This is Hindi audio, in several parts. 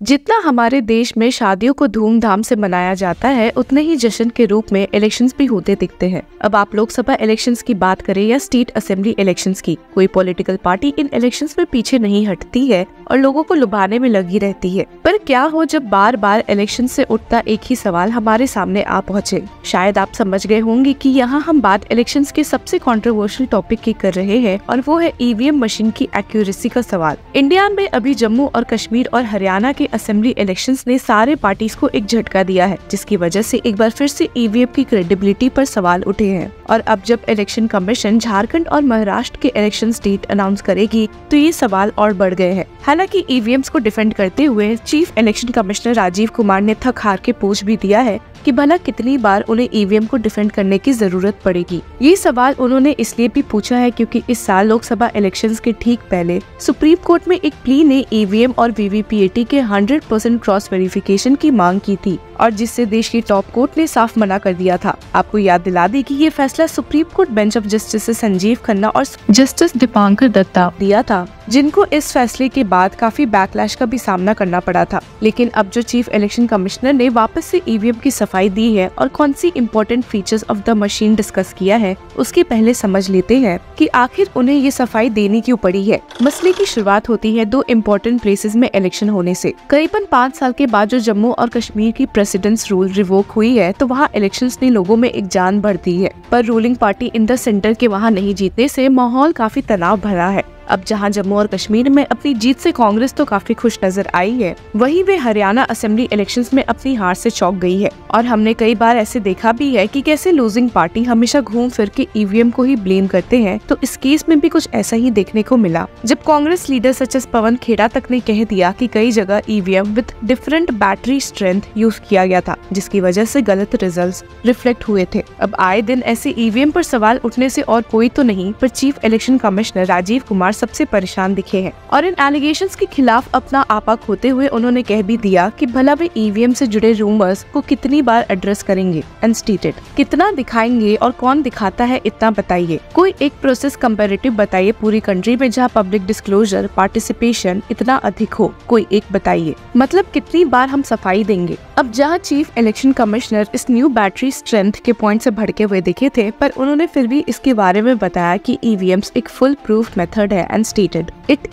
जितना हमारे देश में शादियों को धूमधाम से मनाया जाता है, उतने ही जश्न के रूप में इलेक्शंस भी होते दिखते हैं। अब आप लोकसभा इलेक्शंस की बात करें या स्टेट असेंबली इलेक्शंस की, कोई पॉलिटिकल पार्टी इन इलेक्शंस में पीछे नहीं हटती है और लोगों को लुभाने में लगी रहती है। पर क्या हो जब बार बार इलेक्शन से उठता एक ही सवाल हमारे सामने आ पहुँचे। शायद आप समझ गए होंगे कि यहाँ हम बात इलेक्शंस के सबसे कंट्रोवर्शियल टॉपिक की कर रहे हैं, और वो है ईवीएम मशीन की एक्यूरेसी का सवाल। इंडिया में अभी जम्मू और कश्मीर और हरियाणा के असेंबली इलेक्शंस ने सारे पार्टीज को एक झटका दिया है, जिसकी वजह से एक बार फिर से ईवीएम की क्रेडिबिलिटी पर सवाल उठे हैं। और अब जब इलेक्शन कमीशन झारखंड और महाराष्ट्र के इलेक्शन डेट अनाउंस करेगी तो ये सवाल और बढ़ गए हैं। हालांकि ईवीएम्स को डिफेंड करते हुए chief election commissioner Rajiv Kumar ने थक हार के पूछ भी दिया है कि भला कितनी बार उन्हें ईवीएम को डिफेंड करने की जरूरत पड़ेगी। ये सवाल उन्होंने इसलिए भी पूछा है क्योंकि इस साल लोकसभा इलेक्शंस के ठीक पहले सुप्रीम कोर्ट में एक प्ली ने ईवीएम और वीवीपीएटी के 100% क्रॉस वेरिफिकेशन की मांग की थी, और जिससे देश की टॉप कोर्ट ने साफ मना कर दिया था। आपको याद दिला दी कि ये फैसला supreme court bench of justice Sanjeev Khanna और जस्टिस दीपांकर दत्ता दिया था, जिनको इस फैसले के बाद काफी बैकलैश का भी सामना करना पड़ा था। लेकिन अब जो चीफ इलेक्शन कमिश्नर ने वापस से ईवीएम की सफाई दी है और कौन सी important features of the machine discuss किया है, उसके पहले समझ लेते हैं कि आखिर उन्हें ये सफाई देनी क्यों पड़ी है। मसले की शुरुआत होती है दो इम्पोर्टेंट प्लेसेस में इलेक्शन होने से। करीबन 5 साल के बाद जो जम्मू और कश्मीर की प्रेसिडेंट्स रूल रिवोक हुई है, तो वहाँ इलेक्शंस ने लोगों में एक जान भर दी है। पर ruling party in the centre के वहाँ नहीं जीतने से माहौल काफी तनाव भरा है। अब जहां जम्मू और कश्मीर में अपनी जीत से कांग्रेस तो काफी खुश नजर आई है, वहीं वे हरियाणा असेंबली इलेक्शंस में अपनी हार से चौंक गई है। और हमने कई बार ऐसे देखा भी है कि कैसे लूजिंग पार्टी हमेशा घूम फिर के ईवीएम को ही ब्लेम करते हैं। तो इस केस में भी कुछ ऐसा ही देखने को मिला, जब Congress leader such as Pawan Khera तक ने कह दिया कि कई जगह EVM with different battery strength use किया गया था, जिसकी वजह से गलत रिजल्ट्स रिफ्लेक्ट हुए थे। अब आए दिन ऐसे ईवीएम पर सवाल उठने से और कोई तो नहीं, पर chief election commissioner Rajiv Kumar सबसे परेशान दिखे हैं। और इन एलिगेशंस के खिलाफ अपना आपा खोते हुए उन्होंने कह भी दिया कि भला वे ईवीएम से जुड़े रूमर्स को कितनी बार एड्रेस करेंगे एंड स्टेटेड, कितना दिखाएंगे और कौन दिखाता है इतना बताइए। कोई एक प्रोसेस कंपैरेटिव बताइए पूरी कंट्री में जहां पब्लिक डिस्क्लोजर पार्टिसिपेशन इतना अधिक हो, कोई एक बताइए। मतलब कितनी बार हम सफाई देंगे। अब जहाँ चीफ इलेक्शन कमिश्नर इस न्यू बैटरी स्ट्रेंथ के पॉइंट से भड़के हुए दिखे थे, पर उन्होंने फिर भी इसके बारे में बताया कि ईवीएम्स एक फुल प्रूफ मेथड है and stated.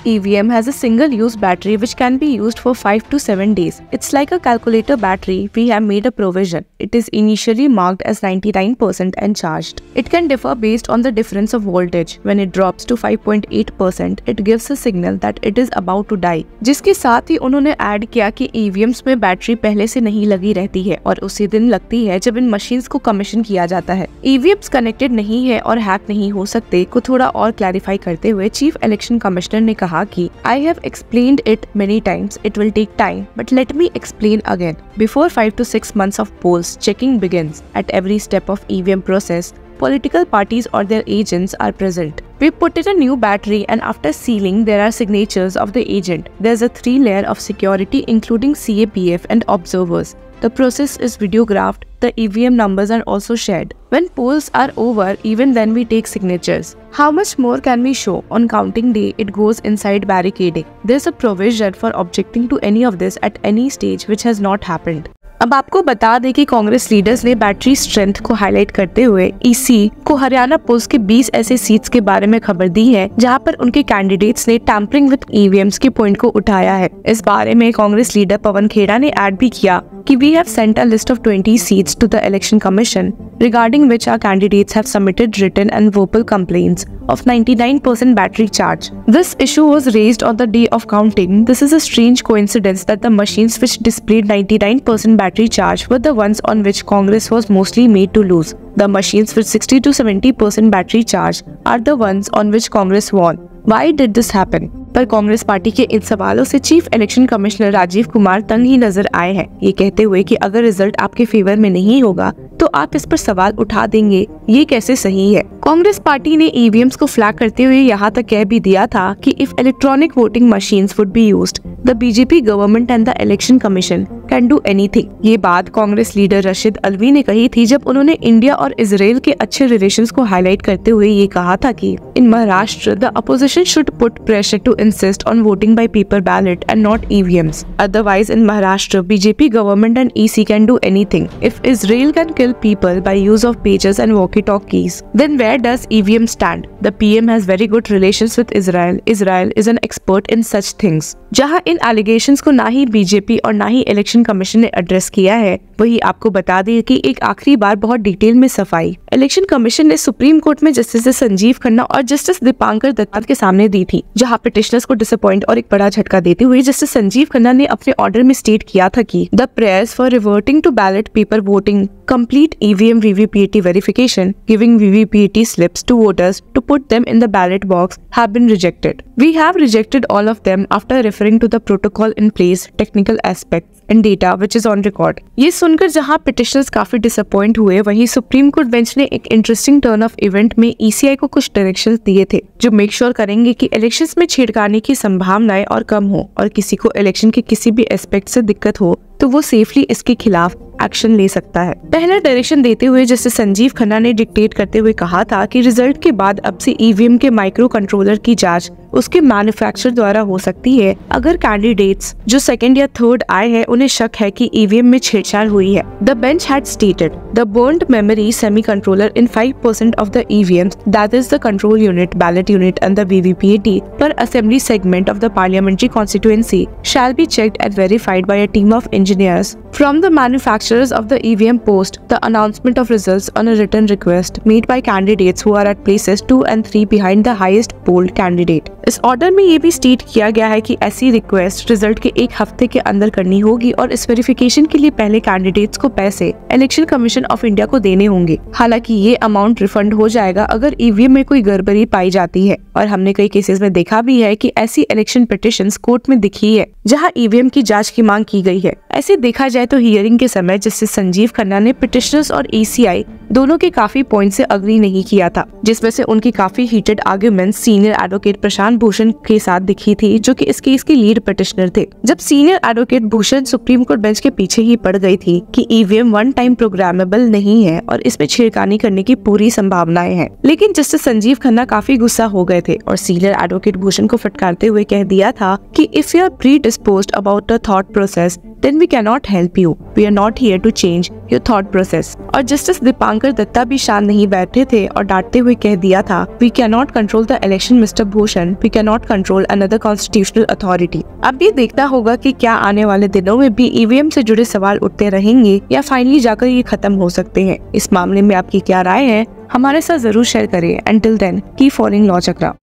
EVM has a single-use battery which can be used for 5 to 7 days. It's like a calculator battery. We have made a provision. It is initially marked as 99% and charged. It can differ based on the difference of voltage. When it drops to 5.8%, it gives a signal that it is about to die. जिसके साथ ही उन्होंने ऐड किया कि EVMs में बैटरी पहले से नहीं लगी रहती है और उसी दिन लगती है जब इन मशीन्स को कमीशन किया जाता है। EVMs कनेक्टेड नहीं है और हैक नहीं हो सकते को थोड़ा और क्लैरिफाई करते हुए चीफ इलेक्शन कमिश्नर ने कहा कि I have explained it many times. It will take time, but let me explain again. Before 5 to 6 months of polls checking begins, at every step of EVM process, political parties or their agents are present. We put in a new battery and after sealing there are signatures of the agent. There's a 3-layer of security including CAPF and observers. The process is videographed. The EVM numbers are also shared. When polls are over, even then we take signatures. How much more can we show? On counting day, it goes inside barricading. There's a provision for objecting to any of this at any stage which has not happened. अब आपको बता दें कि कांग्रेस लीडर्स ने बैटरी स्ट्रेंथ को हाईलाइट करते हुए ईसी को हरियाणा पुलिस के 20 ऐसे सीट्स के बारे में खबर दी है जहां पर उनके कैंडिडेट्स ने टैंपरिंग विद ईवीएम्स के पॉइंट को उठाया है। इस बारे में कांग्रेस लीडर पवन खेड़ा ने ऐड भी किया कि we have sent a list of 20 seats to the election commission regarding which our candidates have submitted written and verbal complaints of 99% battery charge. This issue was raised on the day of counting. This is a strange coincidence that the machines which displayed 99% battery charge were the ones on which Congress was mostly made to lose. The machines with 60 to 70% battery charge are the ones on which Congress won. Why did this happen? पर कांग्रेस पार्टी के इन सवालों से chief election commissioner Rajiv Kumar तंग ही नजर आए हैं, ये कहते हुए कि अगर रिजल्ट आपके फेवर में नहीं होगा तो आप इस पर सवाल उठा देंगे, ये कैसे सही है। कांग्रेस पार्टी ने ईवीएम्स को फ्लैग करते हुए यहाँ तक कह भी दिया था कि if electronic voting machines would be used, the BJP government and the election commission can do anything. ये बात कांग्रेस लीडर रशीद अलवी ने कही थी जब उन्होंने इंडिया और इजराइल के अच्छे रिलेशंस को हाईलाइट करते हुए ये कहा था कि in Maharashtra the opposition should put pressure to insist on voting by paper ballot and not EVMs. Otherwise in Maharashtra BJP government and EC can do anything. If Israel can kill people by use of pages and walkie talkies, then where does EVM stand? The PM has very good relations with Israel. Israel is an expert in such things. जहां इन एलिगेशंस को ना ही बीजेपी और ना ही इलेक्शन कमीशन ने एड्रेस किया है, वही आपको बता दें कि एक आखिरी बार बहुत डिटेल में सफाई इलेक्शन कमीशन ने सुप्रीम कोर्ट में जस्टिस संजीव खन्ना और जस्टिस दीपांकर दत्ता के सामने दी थी, जहां पिटिशनर्स को डिसअपॉइंट और एक बड़ा झटका देते हुए जस्टिस संजीव खन्ना ने अपने ऑर्डर में स्टेट किया था कि the prayers for reverting to ballot paper voting, complete EVM VVPAT verification, giving VVPAT slips to voters to put them in the ballot box have been rejected. We have rejected all of them after referring to the protocol in place, technical aspects and data which is on record. ये सुनकर जहां पिटिशनर्स काफी डिसअपॉइंट हुए, वहीं सुप्रीम कोर्ट बेंच ने एक इंटरेस्टिंग टर्न ऑफ इवेंट में ECI को कुछ डायरेक्शंस दिए थे जो मेक श्योर करेंगे कि इलेक्शंस में छेड़खानी की संभावनाएं और कम हो और किसी को इलेक्शन के किसी भी एस्पेक्ट से दिक्कत हो तो वो सेफली इसके खिलाफ एक्शन ले सकता है। पहला डायरेक्शन देते हुए जस्टिस संजीव खन्ना ने डिक्टेट करते हुए कहा था कि रिजल्ट के बाद अब से ईवीएम के माइक्रो कंट्रोलर की जांच उसके मैन्युफैक्चरर द्वारा हो सकती है अगर कैंडिडेट्स जो सेकंड या थर्ड आए हैं उन्हें शक है कि ईवीएम में छेड़छाड़ हुई है। The bench had stated the burned memory semi controller in 5% of the EVMs, that is the control unit, ballot unit and the VVPAT per assembly segment of the parliamentary constituency shall be checked and verified by a team of engineers from the manufacturers of the EVM post the announcement of results on a written request made by candidates who are at places 2 and 3 behind the highest polled candidate। इस ऑर्डर में ये भी स्टेट किया गया है कि ऐसी रिक्वेस्ट रिजल्ट के एक हफ्ते के अंदर करनी होगी और इस वेरिफिकेशन के लिए पहले कैंडिडेट्स को पैसे इलेक्शन कमीशन ऑफ इंडिया को देने होंगे। हालांकि ये अमाउंट रिफंड हो जाएगा अगर ईवीएम में कोई गड़बड़ी पाई जाती है और हमने कई केसेस में देखा भी है कि ऐसी इलेक्शन पिटिशंस कोर्ट में दिखी है जहां ईवीएम की जांच की मांग की गई है। ऐसे देखा जाए तो हियरिंग के समय जस्टिस संजीव खन्ना ने पिटिशनर्स और ECI दोनों के काफी पॉइंट से अग्री नहीं किया था, जिसमें से उनकी काफी heated arguments senior advocate Prashant Bhushan के साथ दिखी थी, जो कि इस केस के लीड पिटिशनर थे। जब senior advocate Bhushan supreme court bench के पीछे ही पड़ गई थी कि ईवीएम वन टाइम प्रोग्रामेबल नहीं है और इसमें छेड़खानी करने की पूरी संभावनाएं हैं, लेकिन जस्टिस संजीव खन्ना काफी गुस्सा हो गए थे और सीनियर एडवोकेट भूषण को फटकारते हुए कह दिया था कि if you are predisposed about the thought process then we cannot help you. We are not here to change your thought process. और जस्टिस दीपांकर दत्ता भी शांत नहीं बैठे थे और डांटते हुए कह दिया था We cannot control the election, Mr. Bhushan. We cannot control another constitutional authority. अब ये देखना होगा कि क्या आने वाले दिनों में भी ईवीएम से जुड़े सवाल उठते रहेंगे या फाइनली जाकर ये खत्म हो सकते हैं। इस मामले में आपकी क्या राय है, हमारे साथ जरूर शेयर करें। Until then, keep following law चक्रा।